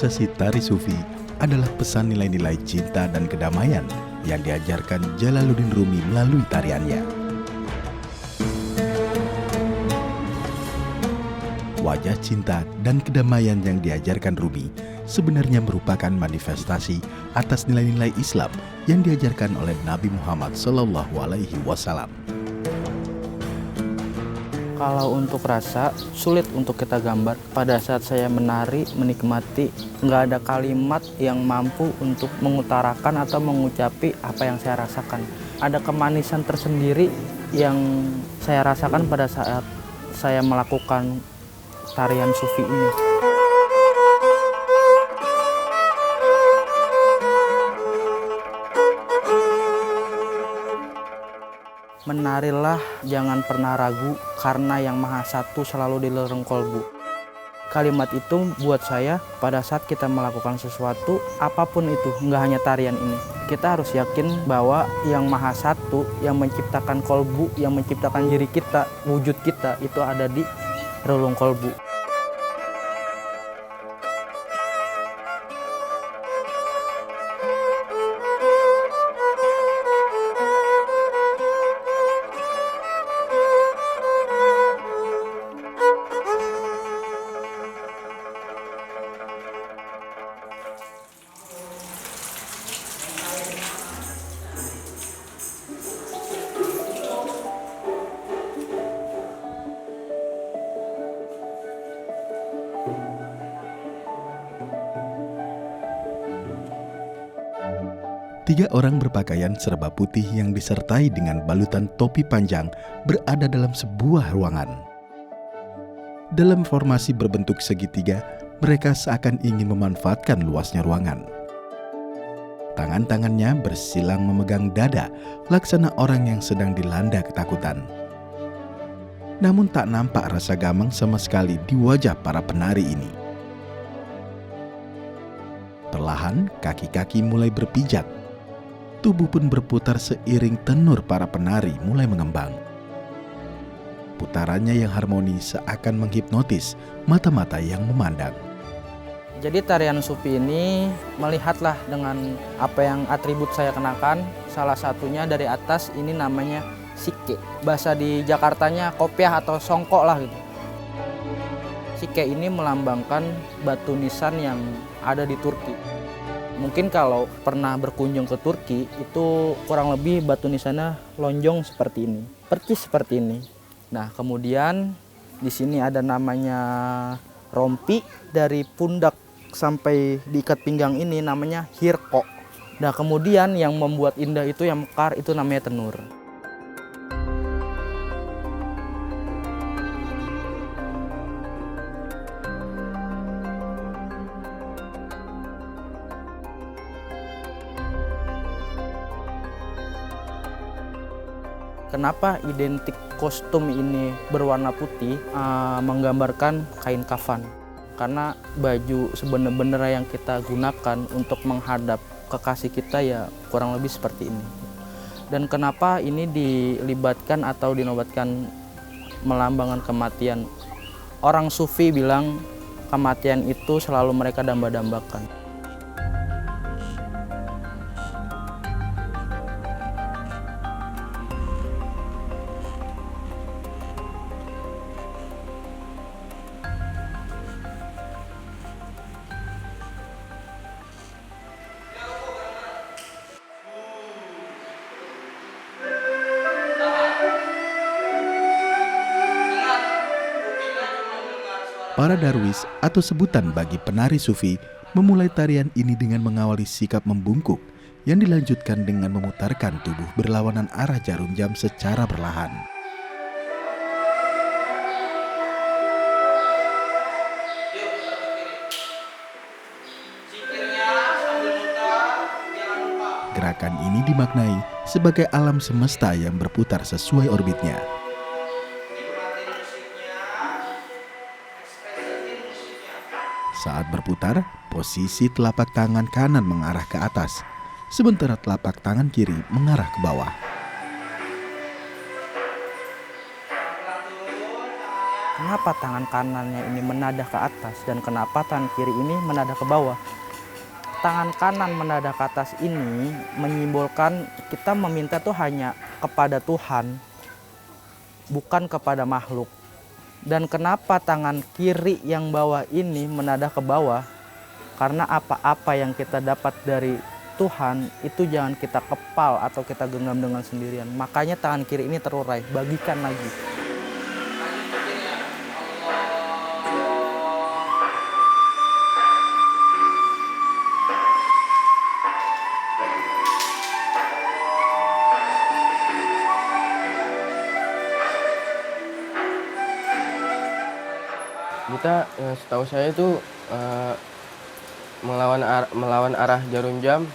Prosesi tari sufi adalah pesan nilai-nilai cinta dan kedamaian yang diajarkan Jalaluddin Rumi melalui tariannya. Wajah cinta dan kedamaian yang diajarkan Rumi sebenarnya merupakan manifestasi atas nilai-nilai Islam yang diajarkan oleh Nabi Muhammad SAW. Kalau untuk rasa, sulit untuk kita gambar. Pada saat saya menari, menikmati, nggak ada kalimat yang mampu untuk mengutarakan atau mengucapi apa yang saya rasakan. Ada kemanisan tersendiri yang saya rasakan pada saat saya melakukan tarian sufi ini. Menarilah, jangan pernah ragu, karena Yang Maha Satu selalu di lereng kolbu. Kalimat itu buat saya pada saat kita melakukan sesuatu, apapun itu, nggak hanya tarian ini. Kita harus yakin bahwa Yang Maha Satu yang menciptakan kolbu, yang menciptakan diri kita, wujud kita, itu ada di relung kolbu. Tiga orang berpakaian serba putih yang disertai dengan balutan topi panjang berada dalam sebuah ruangan. Dalam formasi berbentuk segitiga, mereka seakan ingin memanfaatkan luasnya ruangan. Tangan-tangannya bersilang memegang dada, laksana orang yang sedang dilanda ketakutan. Namun tak nampak rasa gamang sama sekali di wajah para penari ini. Perlahan, kaki-kaki mulai berpijak. Tubuh pun berputar seiring tenur para penari mulai mengembang. Putarannya yang harmoni seakan menghipnotis mata-mata yang memandang. Jadi tarian sufi ini melihatlah dengan apa yang atribut saya kenakan. Salah satunya dari atas ini namanya sikke. Bahasa di Jakartanya kopiah atau songkok lah gitu. Sikke ini melambangkan batu nisan yang ada di Turki. Mungkin kalau pernah berkunjung ke Turki, itu kurang lebih batu nisannya lonjong seperti ini, percis seperti ini. Nah, kemudian di sini ada namanya rompi, dari pundak sampai diikat pinggang ini namanya hirko. Nah, kemudian yang membuat indah itu, yang mekar, itu namanya tenur. Kenapa identik kostum ini berwarna putih, menggambarkan kain kafan. Karena baju sebenar-benar yang kita gunakan untuk menghadap kekasih kita ya kurang lebih seperti ini. Dan kenapa ini dilibatkan atau dinobatkan melambangkan kematian. Orang sufi bilang kematian itu selalu mereka damba-dambakan. Para darwis atau sebutan bagi penari sufi memulai tarian ini dengan mengawali sikap membungkuk yang dilanjutkan dengan memutarkan tubuh berlawanan arah jarum jam secara perlahan. Gerakan ini dimaknai sebagai alam semesta yang berputar sesuai orbitnya. Saat berputar, posisi telapak tangan kanan mengarah ke atas, sementara telapak tangan kiri mengarah ke bawah. kenapa tangan kanannya ini menadah ke atas dan kenapa tangan kiri ini menadah ke bawah. Tangan kanan menadah ke atas ini menyimbolkan kita meminta tuh hanya kepada Tuhan, bukan kepada makhluk. Dan kenapa tangan kiri yang bawah ini menadah ke bawah? Karena apa-apa yang kita dapat dari Tuhan itu jangan kita kepal atau kita genggam dengan sendirian. Makanya tangan kiri ini terurai, bagikan lagi. Kita setahu saya itu melawan arah jarum jam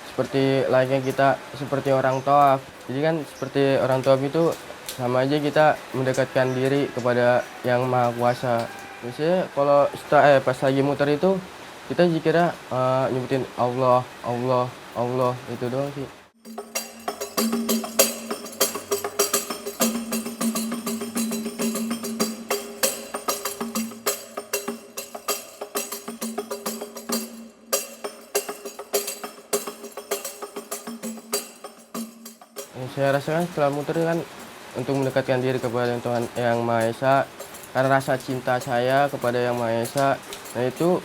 seperti layaknya kita seperti orang tawaf. Jadi kan seperti orang tawaf itu sama aja kita mendekatkan diri kepada Yang Maha Kuasa. Biasanya kalau pas lagi muter itu kita dikira nyebutin Allah, Allah, Allah, itu doang sih. Saya rasakan setelah muter kan untuk mendekatkan diri kepada Tuhan Yang Maha Esa, karena rasa cinta saya kepada Yang Maha Esa. Nah itu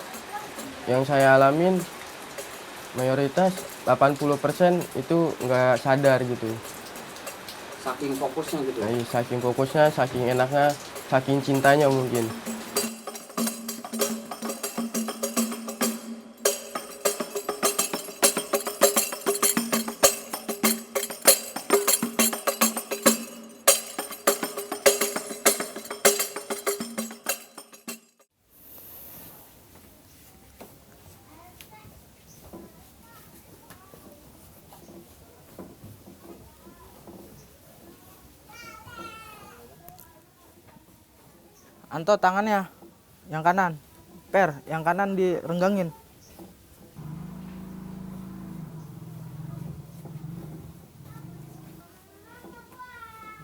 yang saya alamin mayoritas 80% itu nggak sadar gitu. Saking fokusnya gitu. Nah, saking fokusnya, saking enaknya, saking cintanya mungkin. Anto tangannya yang kanan, Per yang kanan direnggangin.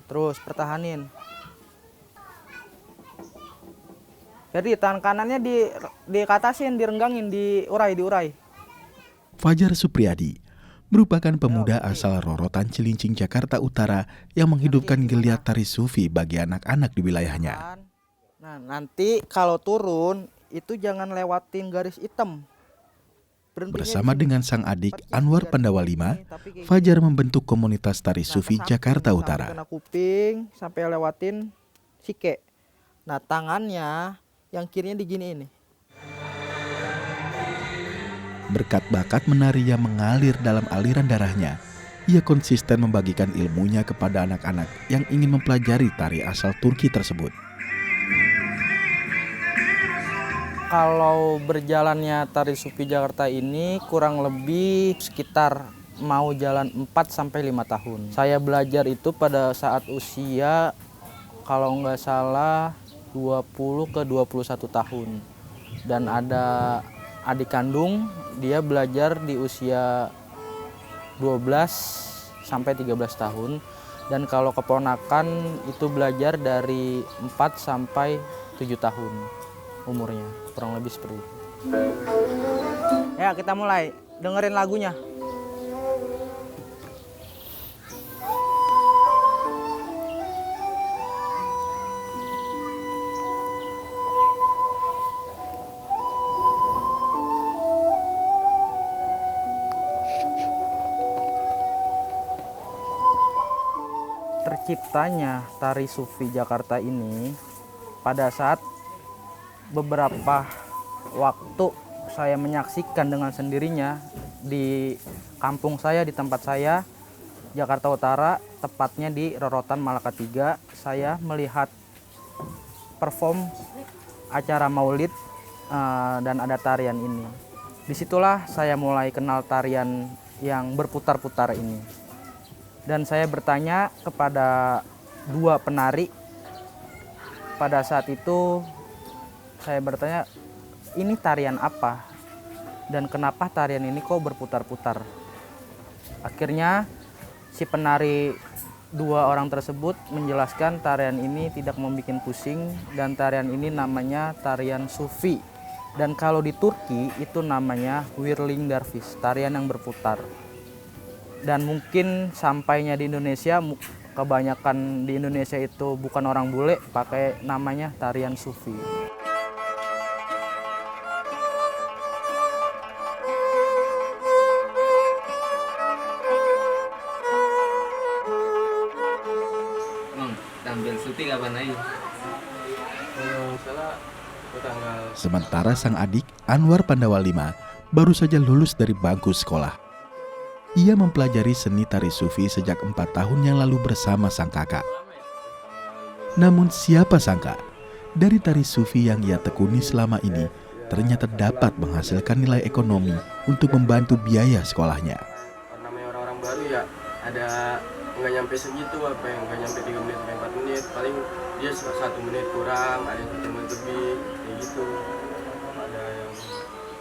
Terus pertahanin. Jadi tangan kanannya dikatasin, direnggangin, diurai. Fajar Supriyadi merupakan pemuda asal Rorotan Cilincing, Jakarta Utara yang menghidupkan geliat tari sufi bagi anak-anak di wilayahnya. Nah, nanti kalau turun itu jangan lewatin garis hitam. Berhentinya Bersama di sini. dengan sang adik Persis Anwar garis Pandawa hitam 5, ini, tapi kayak Fajar gini. membentuk komunitas tari Nah, sufi ke samping, Jakarta sampai Utara. kena kuping sampai lewatin sike. Nah, tangannya yang kirinya diginiin nih. Berkat bakat menari yang mengalir dalam aliran darahnya, ia konsisten membagikan ilmunya kepada anak-anak yang ingin mempelajari tari asal Turki tersebut. Kalau berjalannya tari sufi Jakarta ini kurang lebih sekitar mau jalan 4-5 tahun. Saya belajar itu pada saat usia kalau nggak salah 20 ke 21 tahun. Dan ada adik kandung, dia belajar di usia 12 sampai 13 tahun. Dan kalau keponakan itu belajar dari 4 sampai 7 tahun umurnya, kurang lebih seperti itu. Ya, kita mulai dengerin lagunya. Terciptanya tari sufi Jakarta ini pada saat beberapa waktu saya menyaksikan dengan sendirinya di kampung saya, di tempat saya, Jakarta Utara, tepatnya di Rorotan Malaka 3. Saya melihat perform acara maulid dan ada tarian ini. Disitulah saya mulai kenal tarian yang berputar-putar ini. Dan saya bertanya kepada dua penari. Pada saat itu saya bertanya, ini tarian apa? Dan kenapa tarian ini kok berputar-putar? Akhirnya si penari Dua orang tersebut menjelaskan tarian ini tidak membuat pusing dan tarian ini namanya tarian sufi. Dan kalau di Turki itu namanya whirling dervish, tarian yang berputar. Dan mungkin sampainya di Indonesia, kebanyakan di Indonesia itu bukan orang bule, pakai namanya tarian sufi. Tampil sufi kapan lagi? Salah tanggal. Sementara sang adik, Anwar Pandawa V, baru saja lulus dari bangku sekolah. Ia mempelajari seni tari sufi sejak 4 tahun yang lalu bersama sang kakak. Namun siapa sangka, dari tari sufi yang ia tekuni selama ini, ternyata dapat menghasilkan nilai ekonomi untuk membantu biaya sekolahnya. Namanya orang-orang baru ya, ada nggak nyampe segitu, apa yang nggak nyampe 3 menit sampai 4 menit, paling dia 1 menit kurang, ada yang 1 menit lebih, kayak gitu. Ada yang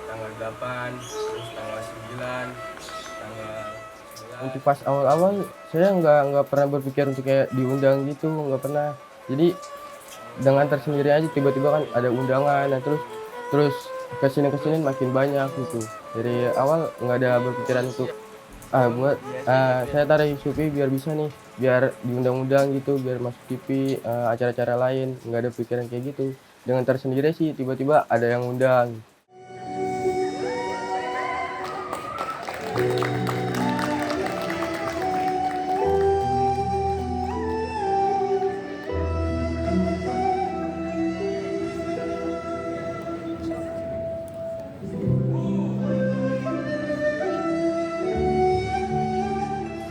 tanggal 8, terus tanggal 9, tanggal 9. Untuk pas awal-awal saya nggak pernah berpikir untuk kayak diundang gitu, nggak pernah. Jadi dengan tersendiri aja tiba-tiba kan ada undangan, nah terus kesini makin banyak gitu. Dari awal nggak ada berpikiran untuk saya tarik sufi biar bisa nih, biar diundang-undang gitu, biar masuk TV, acara-acara lain. Nggak ada pikiran kayak gitu. Dengan tersendiri sih tiba-tiba ada yang undang.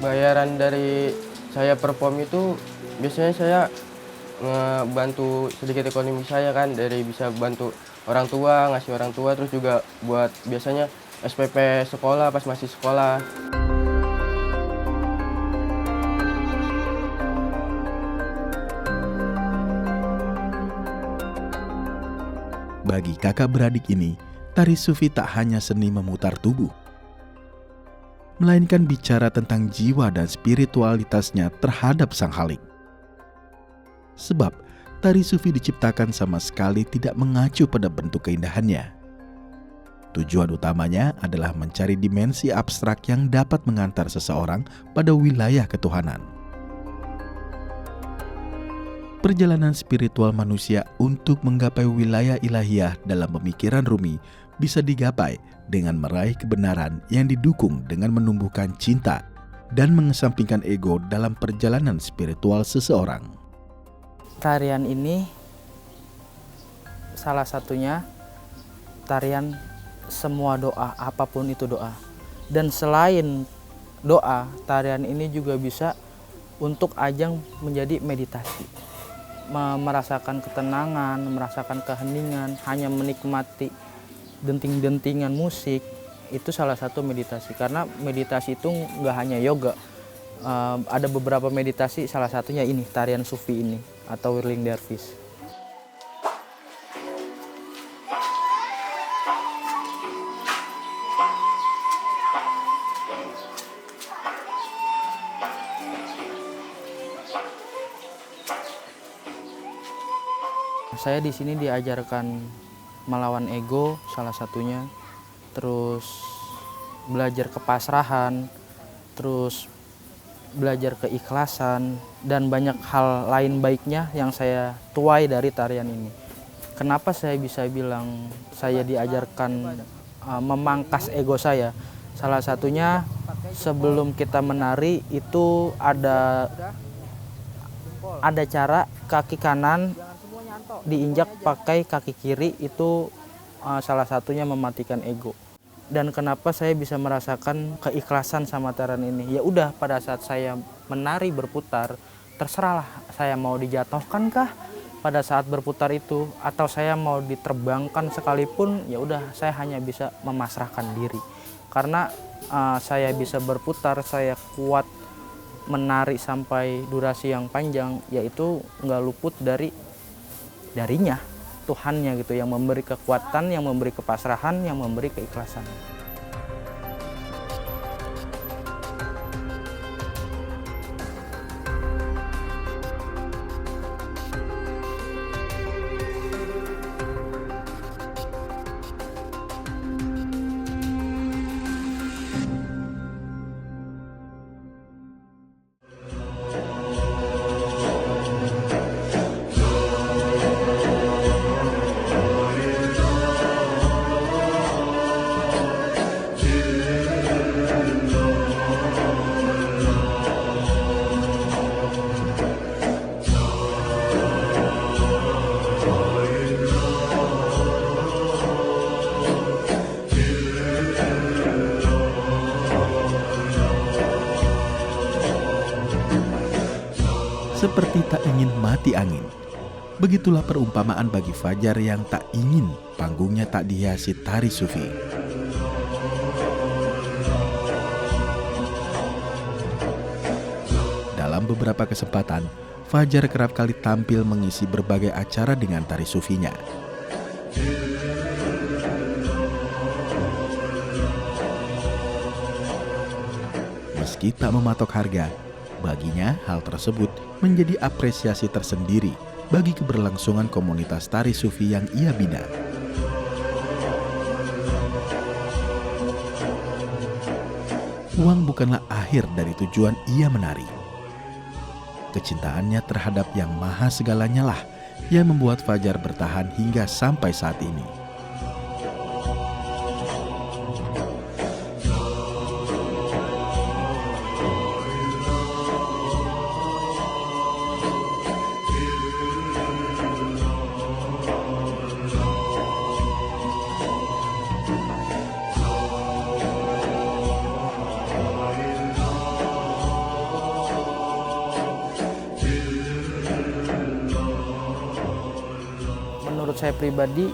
Bayaran dari saya perform itu biasanya saya ngebantu sedikit ekonomi saya kan, dari bisa bantu orang tua, ngasih orang tua, terus juga buat biasanya SPP sekolah pas masih sekolah. Bagi kakak beradik ini, tari sufi tak hanya seni memutar tubuh, melainkan bicara tentang jiwa dan spiritualitasnya terhadap sang Khalik. Sebab tari sufi diciptakan sama sekali tidak mengacu pada bentuk keindahannya. Tujuan utamanya adalah mencari dimensi abstrak yang dapat mengantar seseorang pada wilayah ketuhanan. Perjalanan spiritual manusia untuk menggapai wilayah ilahiyah dalam pemikiran Rumi bisa digapai dengan meraih kebenaran yang didukung dengan menumbuhkan cinta dan mengesampingkan ego dalam perjalanan spiritual seseorang. Tarian ini salah satunya tarian semua doa, apapun itu doa. Dan selain doa, tarian ini juga bisa untuk ajang menjadi meditasi. Merasakan ketenangan, merasakan keheningan, hanya menikmati denting-dentingan musik, itu salah satu meditasi. Karena meditasi itu nggak hanya yoga, ada beberapa meditasi, salah satunya ini, tarian sufi ini atau whirling dervish. Saya di sini diajarkan melawan ego salah satunya, terus belajar kepasrahan, terus belajar keikhlasan, dan banyak hal lain baiknya yang saya tuai dari tarian ini. Kenapa saya bisa bilang saya diajarkan memangkas ego saya? Salah satunya sebelum kita menari itu ada cara kaki kanan diinjak pakai kaki kiri, itu salah satunya mematikan ego. Dan kenapa saya bisa merasakan keikhlasan sama tarian ini? Ya udah, pada saat saya menari berputar, terserahlah saya mau dijatuhkan kah pada saat berputar itu, atau saya mau diterbangkan sekalipun, ya udah saya hanya bisa memasrahkan diri. Karena saya bisa berputar, saya kuat menari sampai durasi yang panjang, yaitu nggak luput darinya, Tuhannya gitu, yang memberi kekuatan, yang memberi kepasrahan, yang memberi keikhlasan. seperti tak ingin mati angin. Begitulah perumpamaan bagi Fajar yang tak ingin panggungnya tak dihiasi tari sufi. Dalam beberapa kesempatan, Fajar kerap kali tampil mengisi berbagai acara dengan tari sufinya. Meski tak mematok harga, baginya hal tersebut menjadi apresiasi tersendiri bagi keberlangsungan komunitas tari sufi yang ia bina. Uang bukanlah akhir dari tujuan ia menari. Kecintaannya terhadap Yang Maha Segalanya lah yang membuat Fajar bertahan hingga sampai saat ini. Menurut saya pribadi,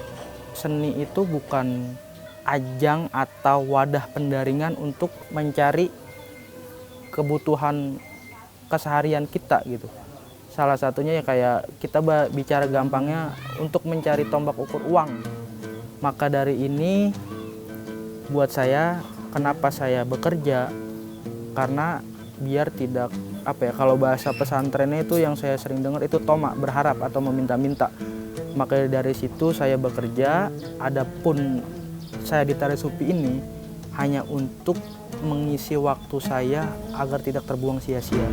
seni itu bukan ajang atau wadah pendaringan untuk mencari kebutuhan keseharian kita gitu. Salah satunya ya kayak kita bicara gampangnya untuk mencari tombak ukur uang. Maka dari ini buat saya, kenapa saya bekerja, karena biar tidak kalau bahasa pesantrennya itu yang saya sering dengar itu tomak, berharap atau meminta-minta. Maka dari situ saya bekerja, adapun saya di tari sufi ini hanya untuk mengisi waktu saya agar tidak terbuang sia-sia.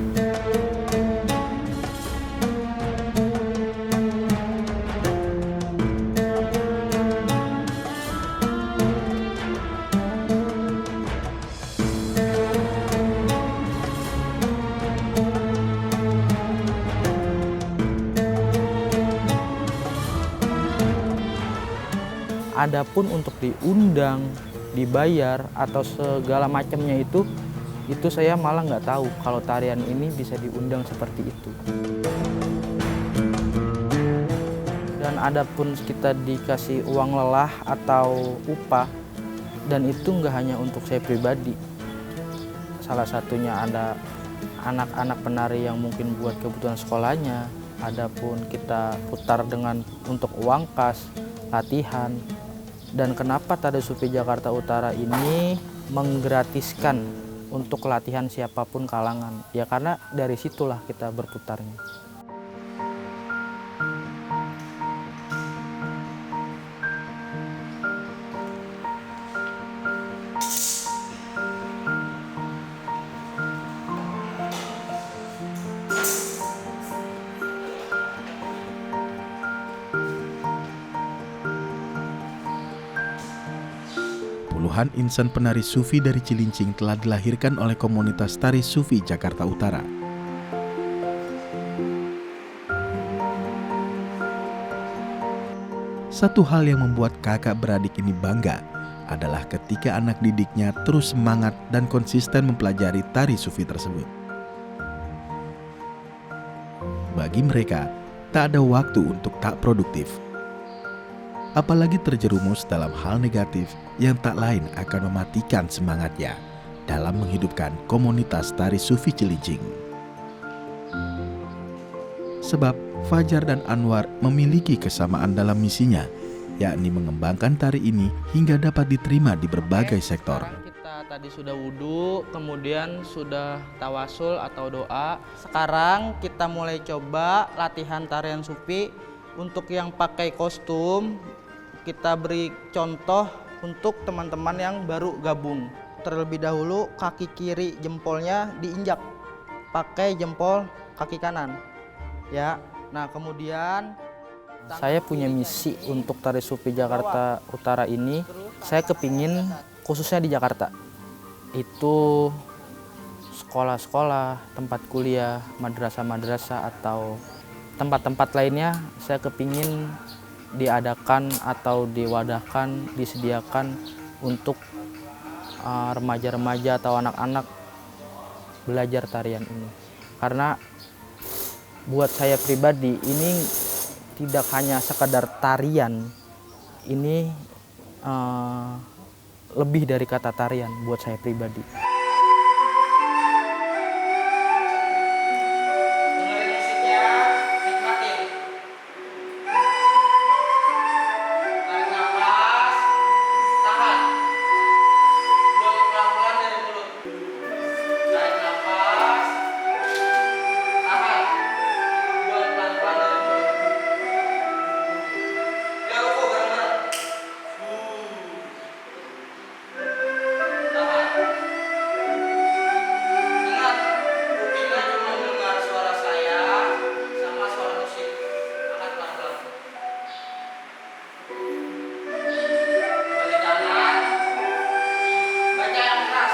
Adapun untuk diundang, dibayar atau segala macamnya itu saya malah nggak tahu kalau tarian ini bisa diundang seperti itu. Dan adapun kita dikasih uang lelah atau upah, dan itu nggak hanya untuk saya pribadi. Salah satunya ada anak-anak penari yang mungkin buat kebutuhan sekolahnya. Adapun kita putar untuk uang kas, latihan. Dan kenapa Tari Sufi Jakarta Utara ini menggratiskan untuk latihan siapapun kalangan? Ya karena dari situlah kita berputarnya. Puluhan insan penari sufi dari Cilincing telah dilahirkan oleh komunitas Tari Sufi Jakarta Utara. Satu hal yang membuat kakak beradik ini bangga adalah ketika anak didiknya terus semangat dan konsisten mempelajari tari sufi tersebut. Bagi mereka, tak ada waktu untuk tak produktif. Apalagi terjerumus dalam hal negatif yang tak lain akan mematikan semangatnya dalam menghidupkan komunitas tari sufi Cilincing. Sebab Fajar dan Anwar memiliki kesamaan dalam misinya, yakni mengembangkan tari ini hingga dapat diterima di berbagai sektor. Kita tadi sudah wudhu, kemudian sudah tawasul atau doa. Sekarang kita mulai coba latihan tarian sufi. Untuk yang pakai kostum, kita beri contoh untuk teman-teman yang baru gabung. Terlebih dahulu kaki kiri jempolnya diinjak pakai jempol kaki kanan. Ya. Nah, kemudian saya punya misi untuk Tari Sufi Jakarta Utara ini. Saya kepingin khususnya di Jakarta itu sekolah-sekolah, tempat kuliah, madrasah-madrasah atau tempat-tempat lainnya, saya kepingin diadakan atau diwadahkan, disediakan untuk remaja-remaja atau anak-anak belajar tarian ini. Karena Buat saya pribadi ini tidak hanya sekadar tarian, ini lebih dari kata tarian buat saya pribadi. Dengerin musiknya, nikmatin. Tarik nafas, tahan. Buang pelan-pelan dari mulut. Tarik nafas, tahan. Buang pelan-pelan dari mulut. Ya, ruko bareng-bareng. Tahan. Ingat, kupingnya cuma dengar suara saya sama suara musik. Angkat pelan-pelan. Balik kanan. Baca yang keras.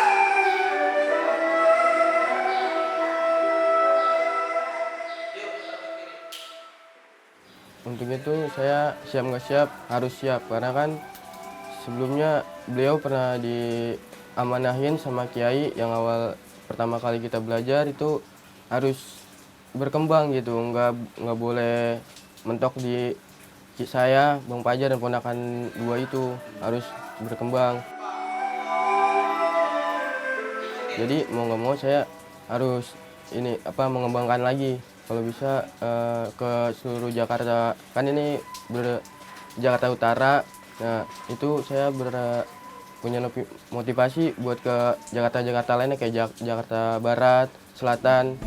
Yuk, berbalik kiri. Untuk itu saya siap nggak siap harus siap karena kan sebelumnya beliau pernah diamanahin sama kiai yang awal pertama kali kita belajar itu harus berkembang gitu, nggak boleh mentok di saya, Bang Pajar dan ponakan dua itu harus berkembang. Jadi mau nggak mau saya harus mengembangkan lagi. Kalau bisa ke seluruh Jakarta, kan ini Jakarta Utara. Nah itu saya punya motivasi buat ke Jakarta lainnya kayak Jakarta Barat, Selatan.